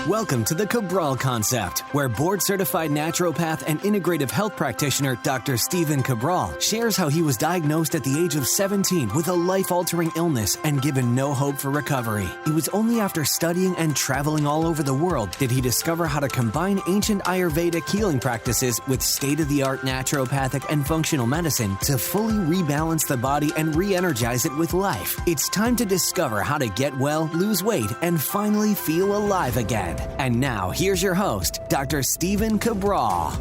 Welcome to the Cabral Concept, where board-certified naturopath and integrative health practitioner Dr. Stephen Cabral shares how he was diagnosed at the age of 17 with a life-altering illness and given no hope for recovery. It was only after studying and traveling all over the world did he discover how to combine ancient Ayurvedic healing practices with state-of-the-art naturopathic and functional medicine to fully rebalance the body and re-energize it with life. It's time to discover how to get well, lose weight, and finally feel alive again. And now, here's your host, Dr. Stephen Cabral.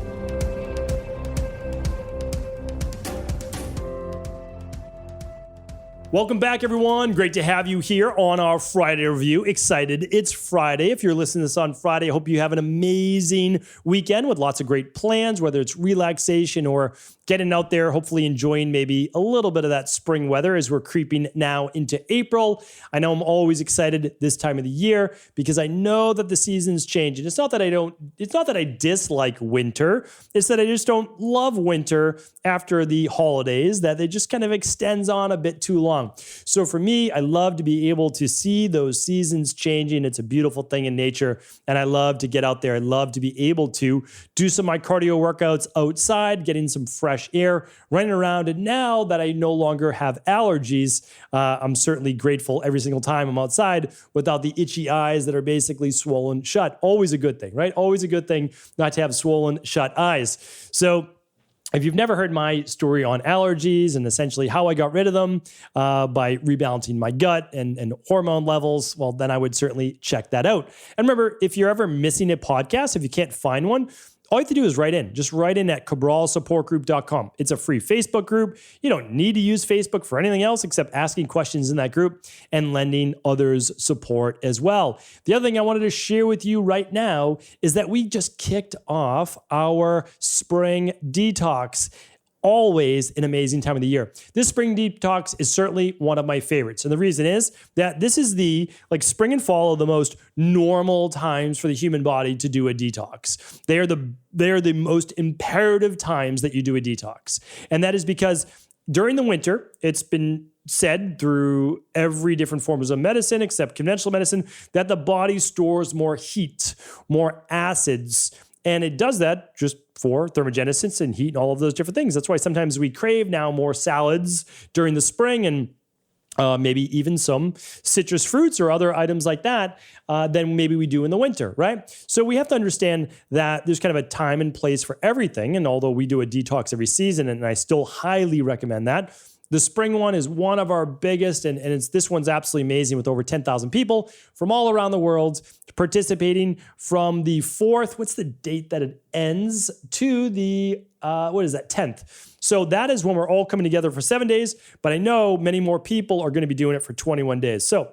Welcome back, everyone. Great to have you here on our Friday review. Excited. It's Friday. If you're listening to this on Friday, I hope you have an amazing weekend with lots of great plans, whether it's relaxation or getting out there, hopefully enjoying maybe a little bit of that spring weather as we're creeping now into April. I know I'm always excited this time of the year because I know that the seasons change. And it's not that I dislike winter. It's that I just don't love winter after the holidays, that it just kind of extends on a bit too long. So for me, I love to be able to see those seasons changing. It's a beautiful thing in nature. And I love to get out there. I love to be able to do some of my cardio workouts outside, getting some fresh air, running around. And now that I no longer have allergies, I'm certainly grateful every single time I'm outside without the itchy eyes that are basically swollen shut. Always a good thing, right? Always a good thing not to have swollen shut eyes. So if you've never heard my story on allergies and essentially how I got rid of them by rebalancing my gut and hormone levels, well, then I would certainly check that out. And remember, if you're ever missing a podcast, if you can't find one, all you have to do is write in. Just write in at cabralsupportgroup.com. It's a free Facebook group. You don't need to use Facebook for anything else except asking questions in that group and lending others support as well. The other thing I wanted to share with you right now is that we just kicked off our spring detox. Always an amazing time of the year. This spring detox is certainly one of my favorites. And the reason is that this is the spring and fall are the most normal times for the human body to do a detox. They are the most imperative times that you do a detox. And that is because during the winter, it's been said through every different forms of medicine except conventional medicine that the body stores more heat, more acids, and it does that just for thermogenesis and heat and all of those different things. That's why sometimes we crave now more salads during the spring and maybe even some citrus fruits or other items like that than maybe we do in the winter, right? So we have to understand that there's kind of a time and place for everything. And although we do a detox every season, and I still highly recommend that, the spring one is one of our biggest, and this one's absolutely amazing with over 10,000 people from all around the world participating from the 4th, what's the date that it ends, to the, 10th. So that is when we're all coming together for 7 days, but I know many more people are going to be doing it for 21 days. So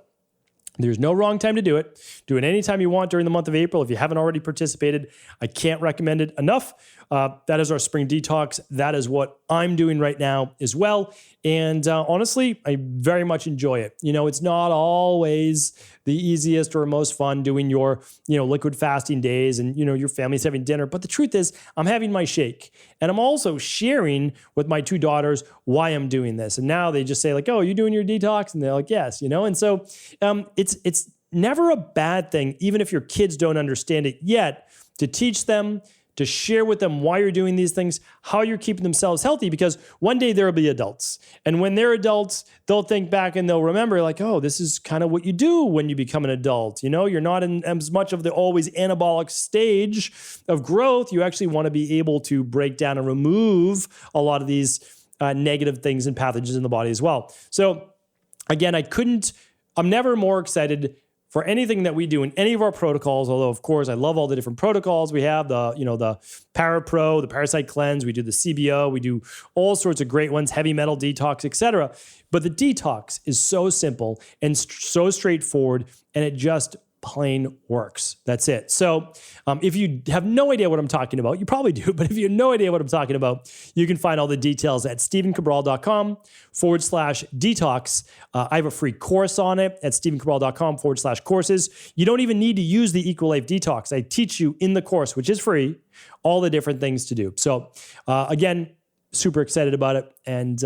there's no wrong time to do it. Do it anytime you want during the month of April. If you haven't already participated, I can't recommend it enough. That is our spring detox. That is what I'm doing right now as well. And honestly, I very much enjoy it. You know, it's not always the easiest or most fun doing your, liquid fasting days and, your family's having dinner. But the truth is, I'm having my shake. And I'm also sharing with my 2 daughters why I'm doing this. And now they just say oh, you doing your detox? And they're like, yes, And so it's never a bad thing, even if your kids don't understand it yet, to teach them, to share with them why you're doing these things, how you're keeping themselves healthy, because one day there will be adults. And when they're adults, they'll think back and they'll remember oh, this is kind of what you do when you become an adult. You're not in as much of the always anabolic stage of growth. You actually want to be able to break down and remove a lot of these negative things and pathogens in the body as well. So again, I'm never more excited for anything that we do in any of our protocols, although of course I love all the different protocols we have, the Parapro, the Parasite Cleanse, we do the CBO, we do all sorts of great ones, heavy metal detox, etc. But the detox is so simple and so straightforward, and it just plain works. That's it. So if you have no idea what I'm talking about, you probably do, but if you have no idea what I'm talking about, you can find all the details at stephencabral.com/detox. I have a free course on it at stephencabral.com/courses. You don't even need to use the Equal Life Detox. I teach you in the course, which is free, all the different things to do. So again, Super excited about it, and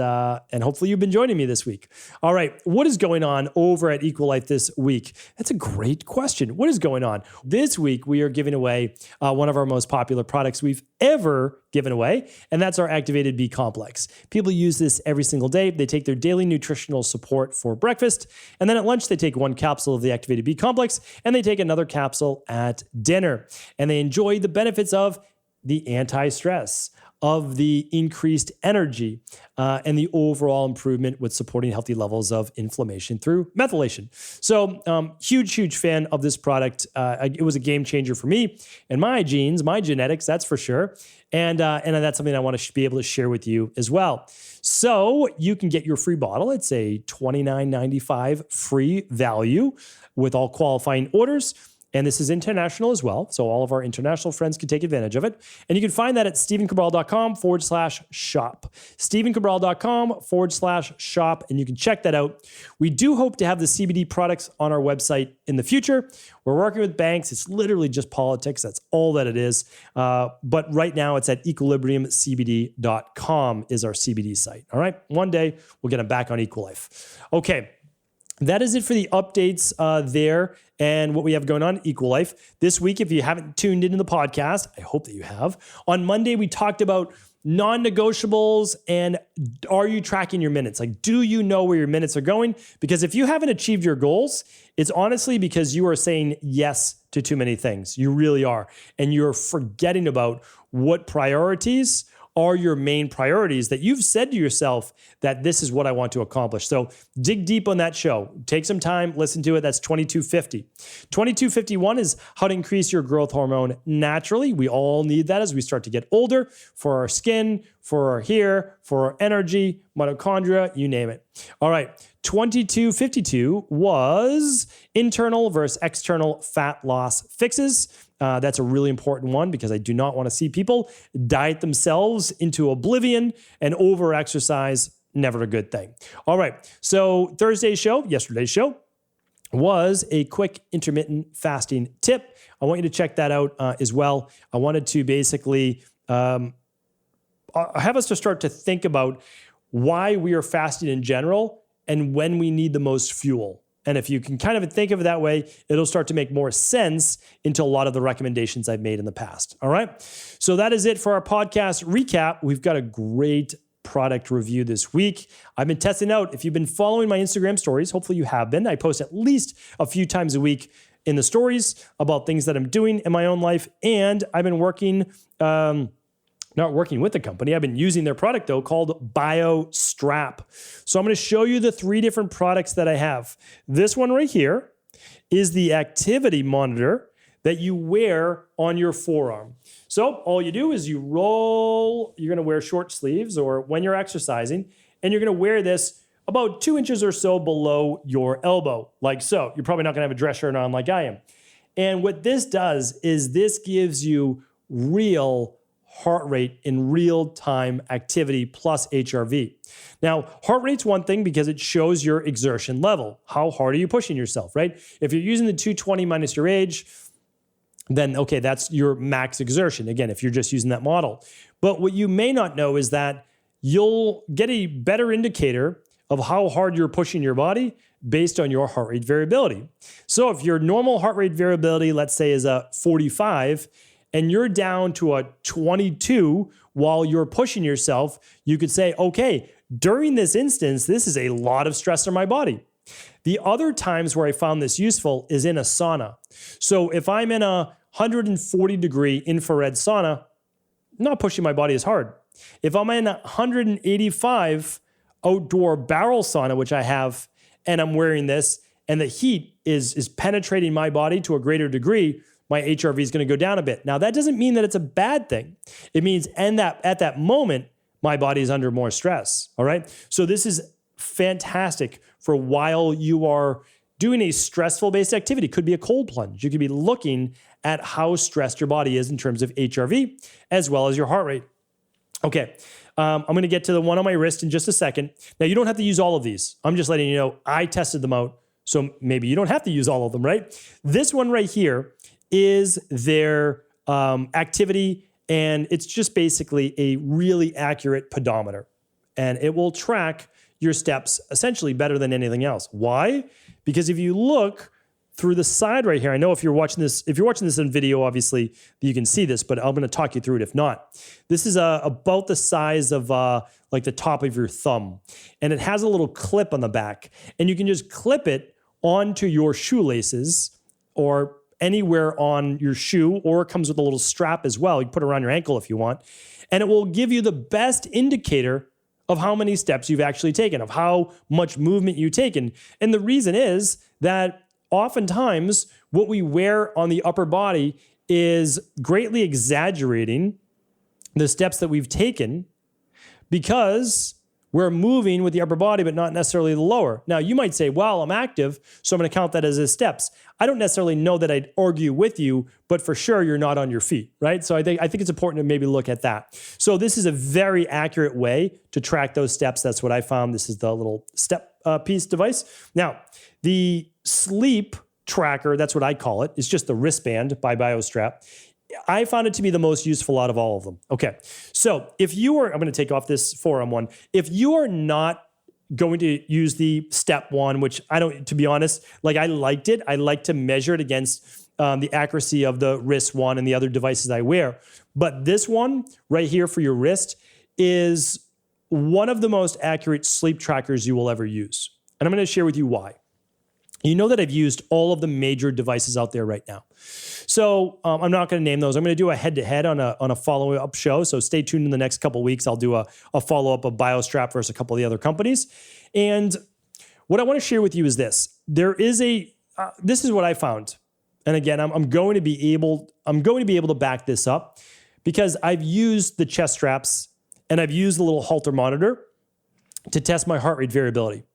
hopefully you've been joining me this week. All right, what is going on over at Equilife this week? That's a great question. What is going on? This week, we are giving away one of our most popular products we've ever given away, and that's our Activated B Complex. People use this every single day. They take their daily nutritional support for breakfast, and then at lunch, they take one capsule of the Activated B Complex, and they take another capsule at dinner, and they enjoy the benefits of the anti-stress, of the increased energy, and the overall improvement with supporting healthy levels of inflammation through methylation. So huge fan of this product. It was a game changer for me and my genes, my genetics, that's for sure. And that's something I want to be able to share with you as well. So you can get your free bottle. It's a $29.95 free value with all qualifying orders. And this is international as well. So all of our international friends can take advantage of it. And you can find that at StephenCabral.com/shop. StephenCabral.com/shop. And you can check that out. We do hope to have the CBD products on our website in the future. We're working with banks. It's literally just politics. That's all that it is. But right now it's at equilibriumcbd.com is our CBD site. All right. One day we'll get them back on Equilife. Okay. That is it for the updates there and what we have going on at Equilife. This week, if you haven't tuned into the podcast, I hope that you have. On Monday, we talked about non-negotiables and are you tracking your minutes? Like, do you know where your minutes are going? Because if you haven't achieved your goals, it's honestly because you are saying yes to too many things. You really are. And you're forgetting about what priorities are your main priorities that you've said to yourself that this is what I want to accomplish. So dig deep on that show. Take some time, listen to it. That's 2250. 2251 is how to increase your growth hormone naturally. We all need that as we start to get older for our skin, for our hair, for our energy, mitochondria, you name it. All right. 2252 was internal versus external fat loss fixes. That's a really important one because I do not want to see people diet themselves into oblivion and over-exercise. Never a good thing. All right. So yesterday's show, was a quick intermittent fasting tip. I want you to check that out as well. I wanted to basically have us to start to think about why we are fasting in general and when we need the most fuel. And if you can kind of think of it that way, it'll start to make more sense into a lot of the recommendations I've made in the past. All right. So that is it for our podcast recap. We've got a great product review this week. I've been testing out. If you've been following my Instagram stories, hopefully you have been. I post at least a few times a week in the stories about things that I'm doing in my own life. And I've been not working with the company. I've been using their product though called BioStrap. So I'm going to show you the 3 different products that I have. This one right here is the activity monitor that you wear on your forearm. So all you do is you roll, you're going to wear short sleeves or when you're exercising, and you're going to wear this about 2 inches or so below your elbow, like so. You're probably not going to have a dress shirt on like I am. And what this does is this gives you real heart rate in real-time activity plus HRV. Now, heart rate's one thing because it shows your exertion level. How hard are you pushing yourself, right? If you're using the 220 minus your age, then okay, that's your max exertion. Again, if you're just using that model. But what you may not know is that you'll get a better indicator of how hard you're pushing your body based on your heart rate variability. So if your normal heart rate variability, let's say, is a 45, and you're down to a 22 while you're pushing yourself, you could say, okay, during this instance, this is a lot of stress on my body. The other times where I found this useful is in a sauna. So if I'm in a 140 degree infrared sauna, I'm not pushing my body as hard. If I'm in a 185 outdoor barrel sauna, which I have, and I'm wearing this, and the heat is penetrating my body to a greater degree, my HRV is going to go down a bit. Now, that doesn't mean that it's a bad thing. It means at that moment, my body is under more stress, all right? So this is fantastic for while you are doing a stressful-based activity. It could be a cold plunge. You could be looking at how stressed your body is in terms of HRV, as well as your heart rate. Okay, I'm going to get to the one on my wrist in just a second. Now, you don't have to use all of these. I'm just letting you know I tested them out, so maybe you don't have to use all of them, right? This one right here is their activity And it's just basically a really accurate pedometer. And it will track your steps essentially better than anything else. Why? Because if you look through the side right here, I know if you're watching this in video, obviously you can see this, but I'm going to talk you through it if not. This is about the size of like the top of your thumb. And it has a little clip on the back. And you can just clip it onto your shoelaces or anywhere on your shoe, or it comes with a little strap as well. You can put it around your ankle if you want. And it will give you the best indicator of how many steps you've actually taken, of how much movement you've taken. And the reason is that oftentimes what we wear on the upper body is greatly exaggerating the steps that we've taken because we're moving with the upper body, but not necessarily the lower. Now, you might say, well, I'm active, so I'm going to count that as steps. I don't necessarily know that I'd argue with you, but for sure, you're not on your feet, right? So I think it's important to maybe look at that. So this is a very accurate way to track those steps. That's what I found. This is the little step piece device. Now, the sleep tracker, that's what I call it. It's just the wristband by BioStrap. I found it to be the most useful out of all of them. Okay, so if you are, I'm going to take off this forearm one. If you are not going to use the step one, which I don't, to be honest, like I liked it. I like to measure it against the accuracy of the wrist one and the other devices I wear. But this one right here for your wrist is one of the most accurate sleep trackers you will ever use. And I'm going to share with you why. You know that I've used all of the major devices out there right now. So I'm not going to name those. I'm going to do a head-to-head on a follow-up show. So stay tuned in the next couple of weeks. I'll do a follow-up of BioStrap versus a couple of the other companies. And what I want to share with you is this. This is what I found. And again, I'm going to be able to back this up because I've used the chest straps and I've used the little Holter monitor to test my heart rate variability.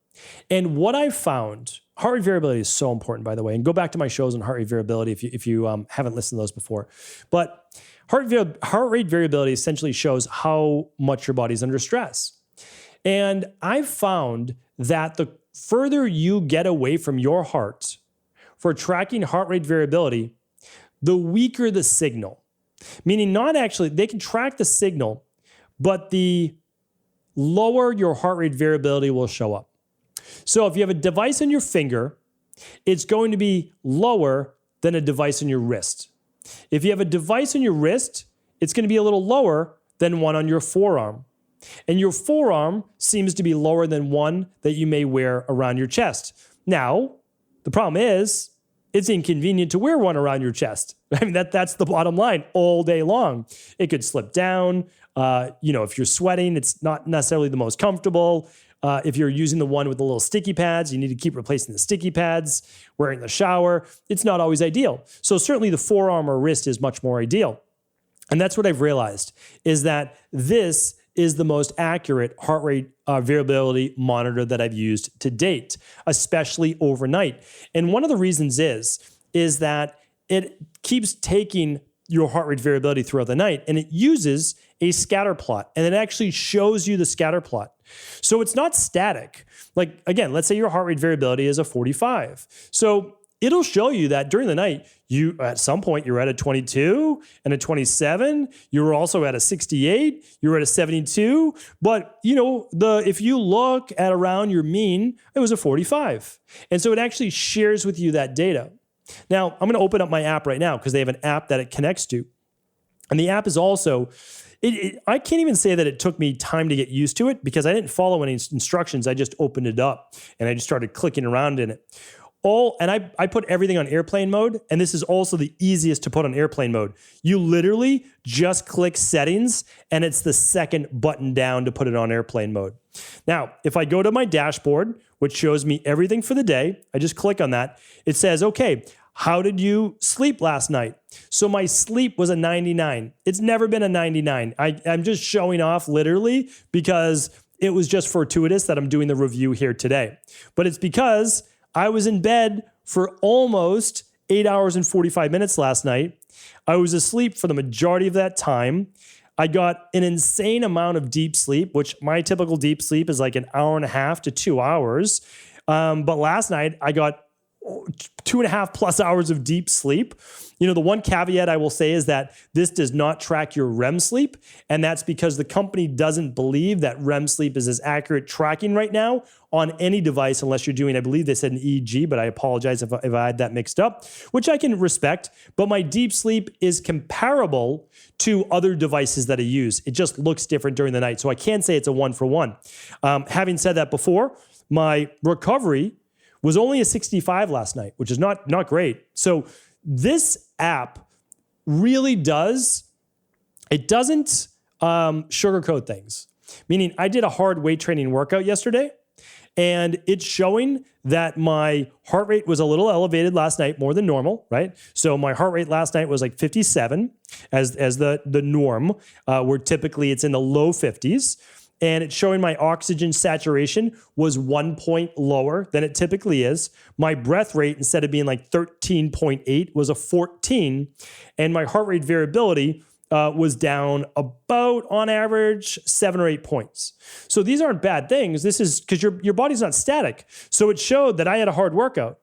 And what I found, heart rate variability is so important, by the way, and go back to my shows on heart rate variability if you haven't listened to those before. But heart rate variability essentially shows how much your body's under stress. And I've found that the further you get away from your heart for tracking heart rate variability, the weaker the signal. Meaning not actually, they can track the signal, but the lower your heart rate variability will show up. So if you have a device on your finger, it's going to be lower than a device on your wrist. If you have a device on your wrist, it's going to be a little lower than one on your forearm. And your forearm seems to be lower than one that you may wear around your chest. Now, the problem is, it's inconvenient to wear one around your chest. I mean, that's the bottom line all day long. It could slip down. If you're sweating, it's not necessarily the most comfortable. If you're using the one with the little sticky pads, you need to keep replacing the sticky pads, wearing the shower. It's not always ideal. So certainly the forearm or wrist is much more ideal. And that's what I've realized is that this is the most accurate heart rate variability monitor that I've used to date, especially overnight. And one of the reasons is that it keeps taking your heart rate variability throughout the night, and it uses a scatter plot, and it actually shows you the scatter plot. So it's not static. Like, again, let's say your heart rate variability is a 45. So it'll show you that during the night, you at some point you're at a 22 and a 27. You were also at a 68. You were at a 72. But if you look at around your mean, it was a 45. And so it actually shares with you that data. Now, I'm going to open up my app right now because they have an app that it connects to. And the app is also, I can't even say that it took me time to get used to it because I didn't follow any instructions. I just opened it up and I just started clicking around in it. I put everything on airplane mode, and this is also the easiest to put on airplane mode. You literally just click settings, and it's the second button down to put it on airplane mode. Now, if I go to my dashboard, which shows me everything for the day, I just click on that. It says, okay, how did you sleep last night? So my sleep was a 99. It's never been a 99. I'm just showing off literally because it was just fortuitous that I'm doing the review here today. But it's because I was in bed for almost 8 hours and 45 minutes last night. I was asleep for the majority of that time. I got an insane amount of deep sleep, which my typical deep sleep is like an hour and a half to 2 hours. But last night I got 2.5 plus hours of deep sleep. The one caveat I will say is that this does not track your REM sleep. And that's because the company doesn't believe that REM sleep is as accurate tracking right now on any device, unless you're doing, I believe they said an EEG, but I apologize if I had that mixed up, which I can respect. But my deep sleep is comparable to other devices that I use. It just looks different during the night. So I can't say it's a 1-for-1. Having said that before, my recovery was only a 65 last night, which is not great. So this app really doesn't sugarcoat things. Meaning I did a hard weight training workout yesterday, and it's showing that my heart rate was a little elevated last night, more than normal, right? So my heart rate last night was like 57 as the norm, where typically it's in the low 50s. And it's showing my oxygen saturation was 1 point lower than it typically is. My breath rate, instead of being like 13.8, was a 14. And my heart rate variability was down about, on average, 7 or 8 points. So these aren't bad things. This is because your body's not static. So it showed that I had a hard workout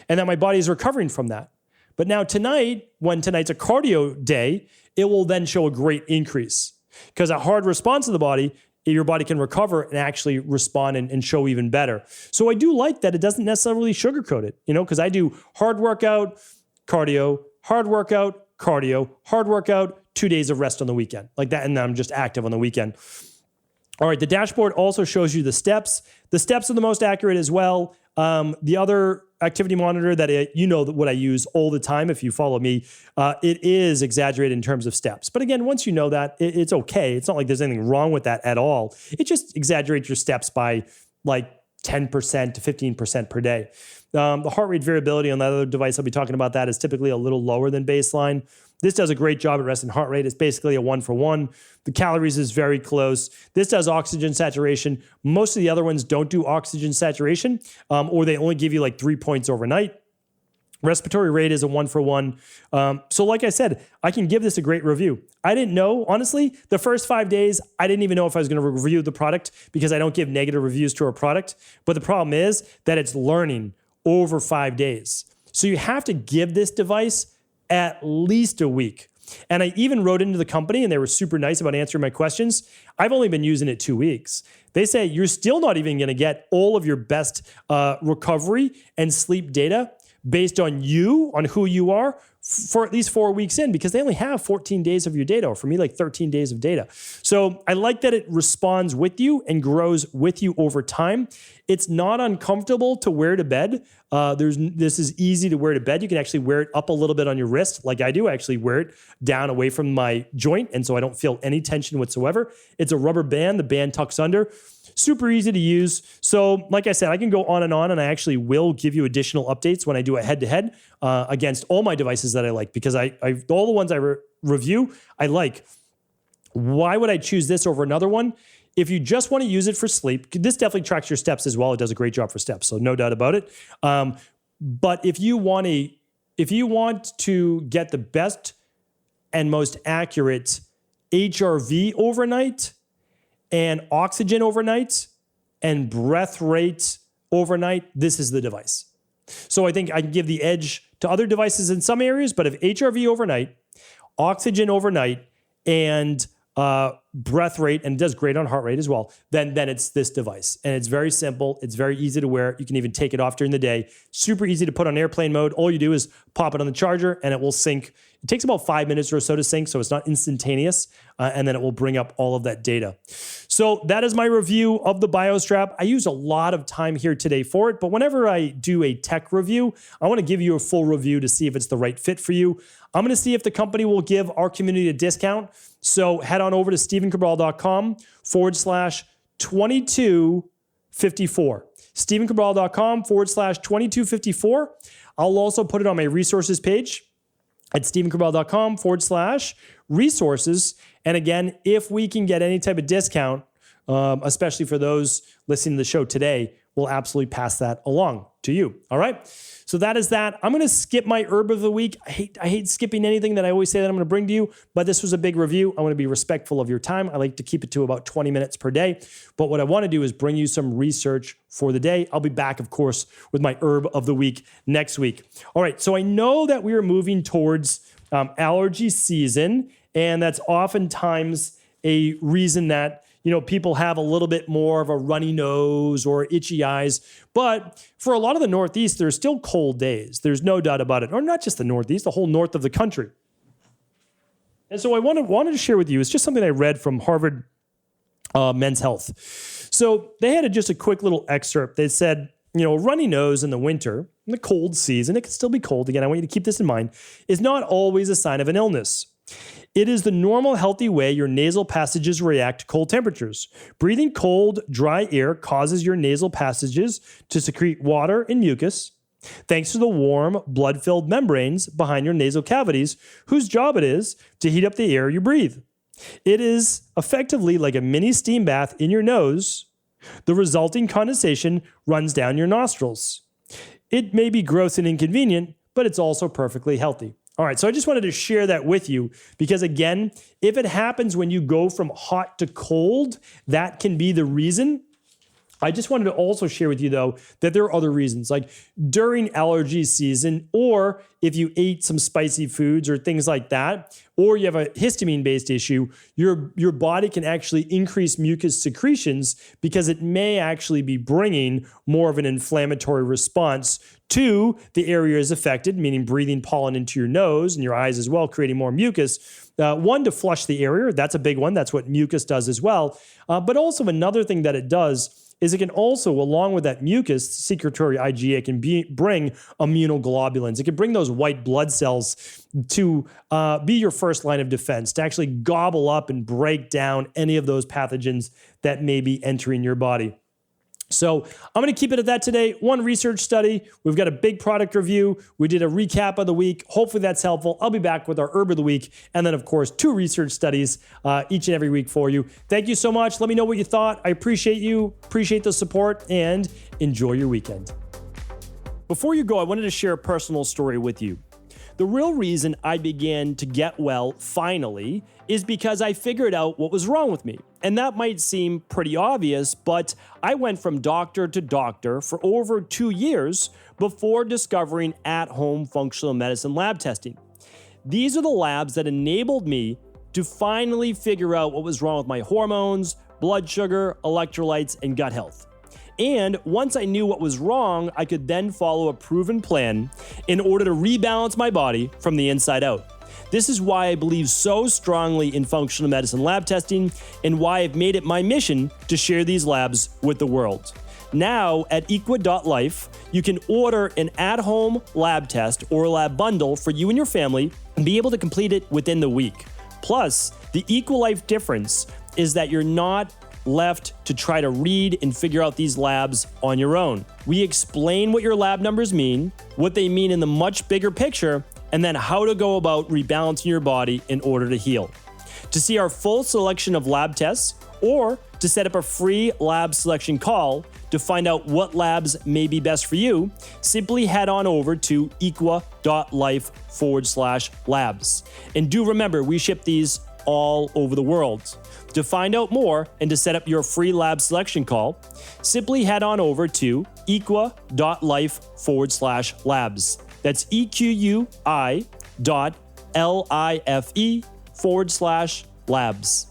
and that my body is recovering from that. But now tonight, when tonight's a cardio day, it will then show a great increase, because a hard response of the body, your body can recover and actually respond and show even better. So I do like that it doesn't necessarily sugarcoat it, because I do hard workout, cardio, hard workout, cardio, hard workout, 2 days of rest on the weekend, like that. And then I'm just active on the weekend. All right, the dashboard also shows you the steps. The steps are the most accurate as well. The other activity monitor that what I use all the time, if you follow me, it is exaggerated in terms of steps. But again, once you know that, it's okay. It's not like there's anything wrong with that at all. It just exaggerates your steps by like 10% to 15% per day. The heart rate variability on that other device, I'll be talking about that, is typically a little lower than baseline. This does a great job at resting heart rate. It's basically a 1-for-1. The calories is very close. This does oxygen saturation. Most of the other ones don't do oxygen saturation, or they only give you like 3 points overnight. Respiratory rate is a 1-for-1. So like I said, I can give this a great review. I didn't know, honestly, the first 5 days, I didn't even know if I was going to review the product, because I don't give negative reviews to a product. But the problem is that it's learning over 5 days. So you have to give this device at least a week. And I even wrote into the company, and they were super nice about answering my questions. I've only been using it 2 weeks. They say you're still not even going to get all of your best recovery and sleep data based on who you are, for at least 4 weeks in, because they only have 14 days of your data, or for me, like 13 days of data. So I like that it responds with you and grows with you over time. It's not uncomfortable to wear to bed. This is easy to wear to bed. You can actually wear it up a little bit on your wrist, like I do. I actually wear it down away from my joint, and so I don't feel any tension whatsoever. It's a rubber band. The band tucks under. Super easy to use. So like I said, I can go on, and I actually will give you additional updates when I do a head-to-head against all my devices that I like, because all the ones I review, I like. Why would I choose this over another one? If you just want to use it for sleep, this definitely tracks your steps as well. It does a great job for steps, so no doubt about it. But if you want to get the best and most accurate HRV overnight, and oxygen overnight, and breath rate overnight, this is the device. So I think I can give the edge to other devices in some areas, but if HRV overnight, oxygen overnight, and breath rate, and it does great on heart rate as well, then it's this device. And it's very simple. It's very easy to wear. You can even take it off during the day. Super easy to put on airplane mode. All you do is pop it on the charger, and it will sync. It takes about 5 minutes or so to sync, so it's not instantaneous, and then it will bring up all of that data. So that is my review of the BioStrap. I use a lot of time here today for it, but whenever I do a tech review, I want to give you a full review to see if it's the right fit for you. I'm going to see if the company will give our community a discount. So head on over to StephenCabral.com/2254. StephenCabral.com/2254. I'll also put it on my resources page at StephenCabral.com/resources. And again, if we can get any type of discount, especially for those listening to the show today, will absolutely pass that along to you. All right. So that is that. I'm going to skip my herb of the week. I hate skipping anything that I always say that I'm going to bring to you, but this was a big review. I want to be respectful of your time. I like to keep it to about 20 minutes per day. But what I want to do is bring you some research for the day. I'll be back, of course, with my herb of the week next week. All right. So I know that we are moving towards allergy season, and that's oftentimes a reason that people have a little bit more of a runny nose or itchy eyes. But for a lot of the Northeast, there's still cold days. There's no doubt about it. Or not just the Northeast, the whole north of the country. And so I wanted to share with you, it's just something I read from Harvard Men's Health. So they had just a quick little excerpt. They said, a runny nose in the winter, in the cold season, it can still be cold. Again, I want you to keep this in mind, is not always a sign of an illness. It is the normal, healthy way your nasal passages react to cold temperatures. Breathing cold, dry air causes your nasal passages to secrete water and mucus, thanks to the warm, blood-filled membranes behind your nasal cavities, whose job it is to heat up the air you breathe. It is effectively like a mini steam bath in your nose. The resulting condensation runs down your nostrils. It may be gross and inconvenient, but it's also perfectly healthy. All right, so I just wanted to share that with you because, again, if it happens when you go from hot to cold, that can be the reason. I just wanted to also share with you, though, that there are other reasons, like during allergy season, or if you ate some spicy foods or things like that, or you have a histamine-based issue, your body can actually increase mucus secretions because it may actually be bringing more of an inflammatory response to the areas affected, meaning breathing pollen into your nose and your eyes as well, creating more mucus. One, to flush the area. That's a big one. That's what mucus does as well. But also another thing that it does is it can also, along with that mucus, secretory IgA, it can bring immunoglobulins. It can bring those white blood cells to be your first line of defense, to actually gobble up and break down any of those pathogens that may be entering your body. So I'm going to keep it at that today. One research study. We've got a big product review. We did a recap of the week. Hopefully that's helpful. I'll be back with our herb of the week. And then, of course, 2 research studies each and every week for you. Thank you so much. Let me know what you thought. I appreciate you. Appreciate the support and enjoy your weekend. Before you go, I wanted to share a personal story with you. The real reason I began to get well finally is because I figured out what was wrong with me. And that might seem pretty obvious, but I went from doctor to doctor for over 2 years before discovering at-home functional medicine lab testing. These are the labs that enabled me to finally figure out what was wrong with my hormones, blood sugar, electrolytes, and gut health. And once I knew what was wrong, I could then follow a proven plan in order to rebalance my body from the inside out. This is why I believe so strongly in functional medicine lab testing and why I've made it my mission to share these labs with the world. Now at equa.life, you can order an at-home lab test or lab bundle for you and your family and be able to complete it within the week. Plus, the EquaLife difference is that you're not left to try to read and figure out these labs on your own. We explain what your lab numbers mean, what they mean in the much bigger picture, and then how to go about rebalancing your body in order to heal. To see our full selection of lab tests or to set up a free lab selection call to find out what labs may be best for you, simply head on over to equa.life/labs. And do remember, we ship these all over the world. To find out more and to set up your free lab selection call, simply head on over to equa.life/labs. That's EQUI.LIFE/labs.